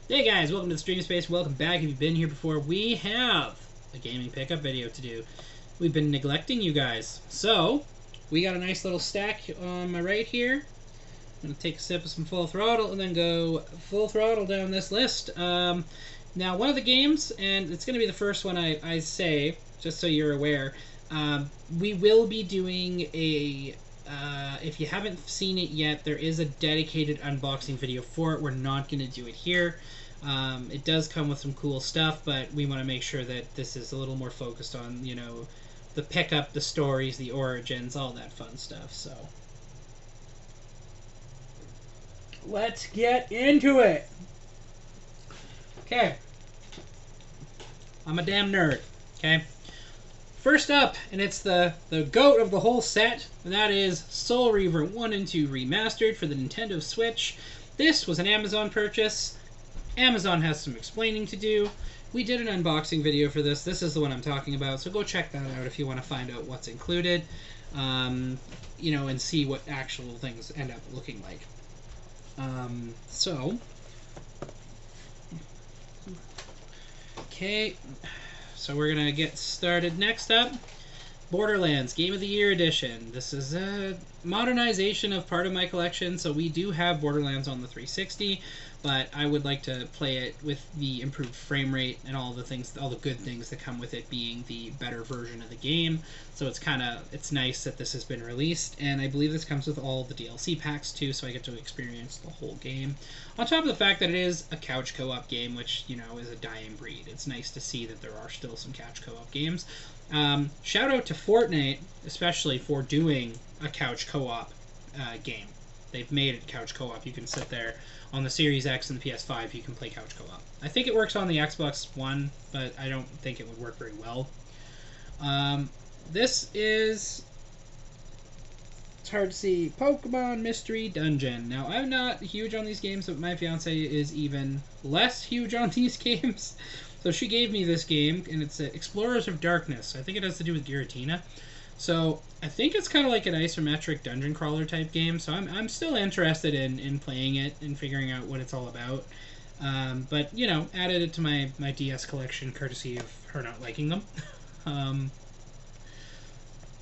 Hey guys, welcome to the Stream Space. Welcome back. If you've been here before, we have a gaming pickup video to do. We've been neglecting you guys. So, we got a nice little stack on my right here. I'm going to take a sip of some Full Throttle and then go full throttle down this list. Now, one of the games, and it's going to be the first one I say, just so you're aware, we will be doing a... if you haven't seen it yet, there is a dedicated unboxing video for it. We're not going to do it here. It does come with some cool stuff, but we want to make sure that this is a little more focused on, you know, the pickup, the stories, the origins, all that fun stuff. So, let's get into it. Okay. I'm a damn nerd. Okay. First up, and it's the GOAT of the whole set, and that is Soul Reaver 1 and 2 Remastered for the Nintendo Switch. This was an Amazon purchase. Amazon has some explaining to do. We did an unboxing video for this. This is the one I'm talking about, so go check that out if you want to find out what's included, you know, and see what actual things end up looking like. Okay. So we're going to get started. Next up, Borderlands Game of the Year Edition. This is a modernization of part of my collection, so we do have Borderlands on the 360, but I would like to play it with the improved frame rate and all the things, all the good things that come with it being the better version of the game. So it's nice that this has been released, and I believe this comes with all the DLC packs too, so I get to experience the whole game. On top of the fact that it is a couch co-op game, which, you know, is a dying breed. It's nice to see that there are still some couch co-op games. Shout out to Fortnite, especially for doing a couch co-op game. They've made it couch co-op. You can sit there on the Series X and the PS5. You can play couch co-op. I think it works on the Xbox One, but I don't think it would work very well. This is... It's hard to see. Pokemon Mystery Dungeon. Now, I'm not huge on these games, but my fiance is even less huge on these games. So she gave me this game, and it's Explorers of Darkness. I think it has to do with Giratina. So I think it's kind of like an isometric dungeon crawler type game. So I'm still interested in playing it and figuring out what it's all about. But, you know, added it to my DS collection courtesy of her not liking them.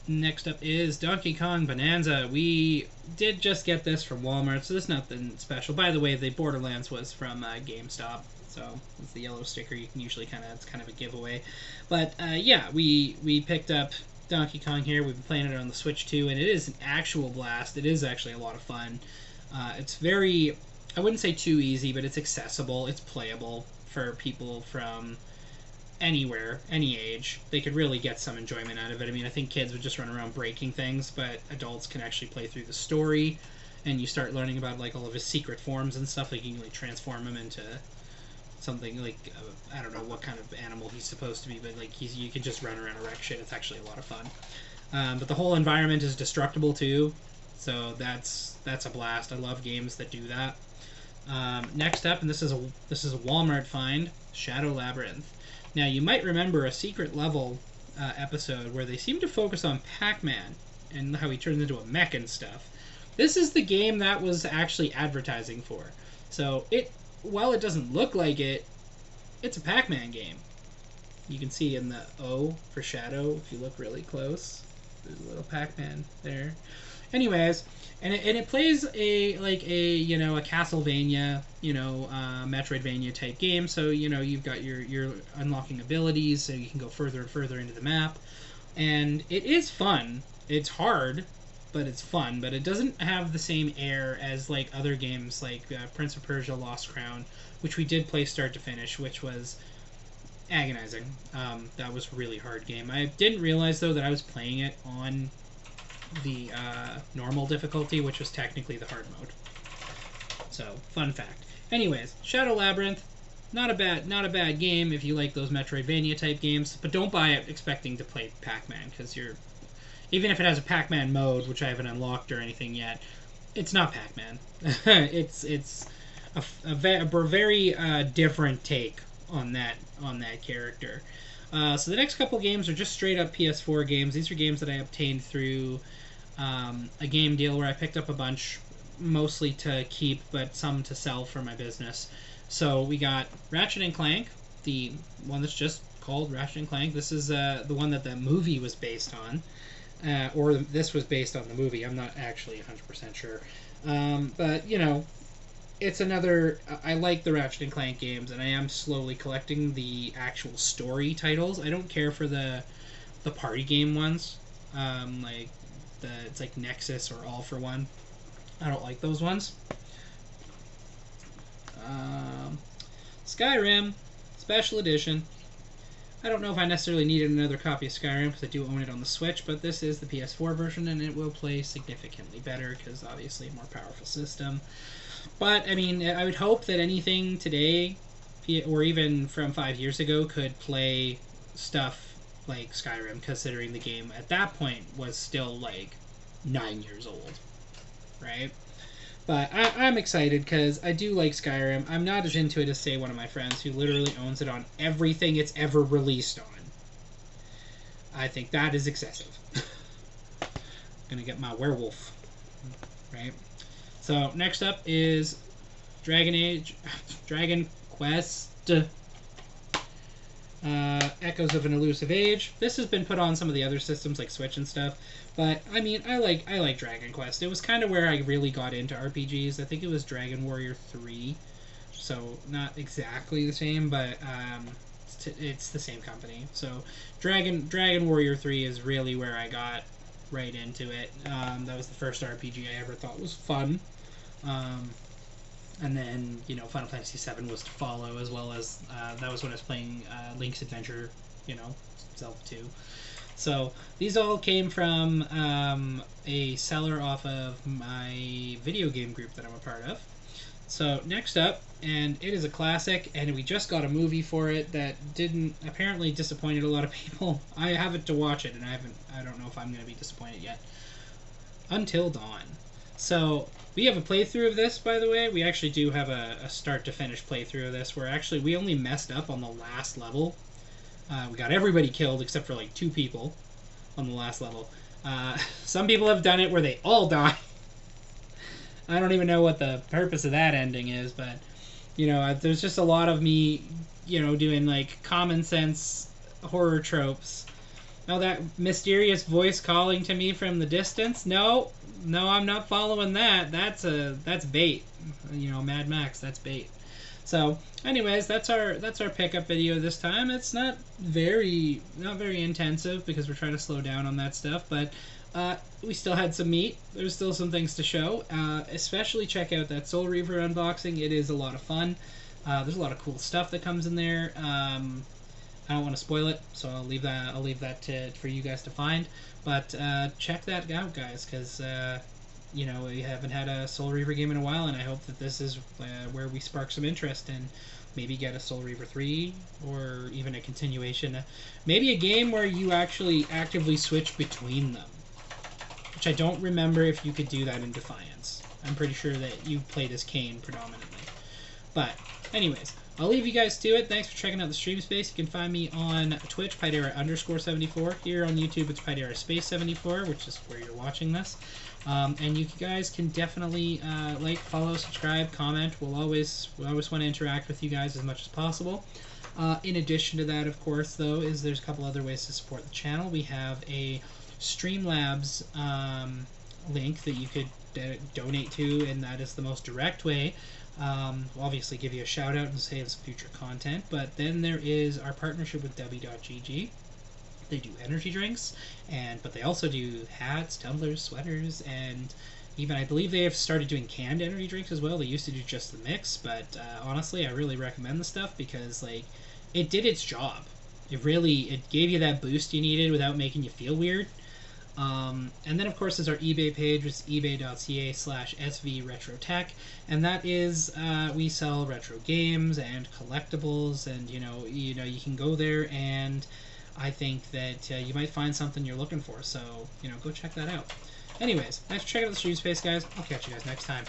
Next up is Donkey Kong Bonanza. We did just get this from Walmart, so there's nothing special. By the way, the Borderlands was from GameStop. So it's the yellow sticker. You can usually it's kind of a giveaway. But yeah, we picked up Donkey Kong here. We've been playing it on the Switch too, and it is an actual blast. It is actually a lot of fun. It's very, I wouldn't say too easy, but it's accessible. It's playable for people from anywhere, any age. They could really get some enjoyment out of it. I mean, I think kids would just run around breaking things, but adults can actually play through the story, and you start learning about like all of his secret forms and stuff. Like you can like transform him into something like I don't know what kind of animal he's supposed to be, but like you can just run around and wreck shit. It's actually a lot of fun. But the whole environment is destructible too, so that's a blast. I love games that do that. Next up, and this is a Walmart find, Shadow Labyrinth. Now you might remember a secret level episode where they seem to focus on Pac-Man and how he turns into a mech and stuff. This is the game that was actually advertising for. So while it doesn't look like it, it's a Pac-Man game. You can see in the O for Shadow, if you look really close, there's a little Pac-Man there. Anyways, and it plays a you know, a Castlevania, you know, Metroidvania type game. So, you know, you've got your unlocking abilities, so you can go further and further into the map, and it is fun. It's hard, but it's fun. But it doesn't have the same air as like other games like Prince of Persia: Lost Crown, which we did play start to finish, which was agonizing. That was a really hard game. I didn't realize though that I was playing it on the normal difficulty, which was technically the hard mode. So, fun fact. Anyways, Shadow Labyrinth, not a bad game if you like those Metroidvania type games, but don't buy it expecting to play Pac-Man, because even if it has a Pac-Man mode, which I haven't unlocked or anything yet, it's not Pac-Man. it's a very different take on that character. So the next couple games are just straight up PS4 games. These are games that I obtained through a game deal where I picked up a bunch, mostly to keep, but some to sell for my business. So we got Ratchet and Clank, the one that's just called Ratchet and Clank. This is the one that the movie was based on, or this was based on the movie. I'm not actually 100% sure, but you know, it's another. I like the Ratchet and Clank games, and I am slowly collecting the actual story titles. I don't care for the party game ones, like it's like Nexus or All for One. I don't like those ones. Skyrim Special Edition. I don't know if I necessarily needed another copy of Skyrim because I do own it on the Switch, but this is the PS4 version and it will play significantly better because obviously a more powerful system. But, I mean, I would hope that anything today, or even from 5 years ago, could play stuff like Skyrim, considering the game at that point was still, like, 9 years old, right? But I'm excited because I do like Skyrim. I'm not as into it as, say, one of my friends who literally owns it on everything it's ever released on. I think that is excessive. I'm gonna get my werewolf, right? So next up is Dragon Quest Echoes of an Elusive Age. This has been put on some of the other systems like Switch and stuff, but I mean, I like Dragon Quest. It was kind of where I really got into RPGs. I think it was Dragon Warrior 3, so not exactly the same, but it's the same company. So Dragon Warrior 3 is really where I got right into it. That was the first RPG I ever thought was fun. And then, you know, Final Fantasy VII was to follow, as well as that was when I was playing Link's Adventure, you know, Zelda 2. So these all came from a seller off of my video game group that I'm a part of. So next up, and it is a classic, and we just got a movie for it that apparently disappointed a lot of people. I have it to watch it, and I don't know if I'm going to be disappointed yet. Until Dawn. So we have a playthrough of this, by the way. We actually do have a start to finish playthrough of this, where actually we only messed up on the last level. We got everybody killed except for like 2 people on the last level. Some people have done it where they all die. I don't even know what the purpose of that ending is, but you know, there's just a lot of me, you know, doing like common sense horror tropes. Oh, that mysterious voice calling to me from the distance? No, I'm not following that. That's bait. You know, Mad Max, that's bait. So, anyways, that's our pickup video this time. It's not very intensive because we're trying to slow down on that stuff, but we still had some meat. There's still some things to show. Especially check out that Soul Reaver unboxing. It is a lot of fun. There's a lot of cool stuff that comes in there. I don't want to spoil it, so I'll leave that for you guys to find. But check that out, guys, because you know, we haven't had a Soul Reaver game in a while, and I hope that this is where we spark some interest and maybe get a Soul Reaver 3 or even a continuation. Maybe a game where you actually actively switch between them, which I don't remember if you could do that in Defiance. I'm pretty sure that you played as Kain predominantly. But anyways, I'll leave you guys to it. Thanks for checking out the stream space. You can find me on Twitch, Pydera_74. Here on YouTube, it's Pydera_74, which is where you're watching this. And you guys can definitely like, follow, subscribe, comment. We always want to interact with you guys as much as possible. In addition to that, of course, though, there's a couple other ways to support the channel. We have a Streamlabs link that you could donate to, and that is the most direct way. We'll obviously give you a shout out and save some future content, but then there is our partnership with W.GG. They do energy drinks, but they also do hats, tumblers, sweaters, and even I believe they have started doing canned energy drinks as well. They used to do just the mix, but honestly, I really recommend the stuff because like it did its job. It gave you that boost you needed without making you feel weird. And then of course is our eBay page, which is ebay.ca/svretrotech, and that is we sell retro games and collectibles, and you know you can go there, and I think that you might find something you're looking for, so you know, go check that out. Anyways, thanks for checking out the stream space, guys. I'll catch you guys next time.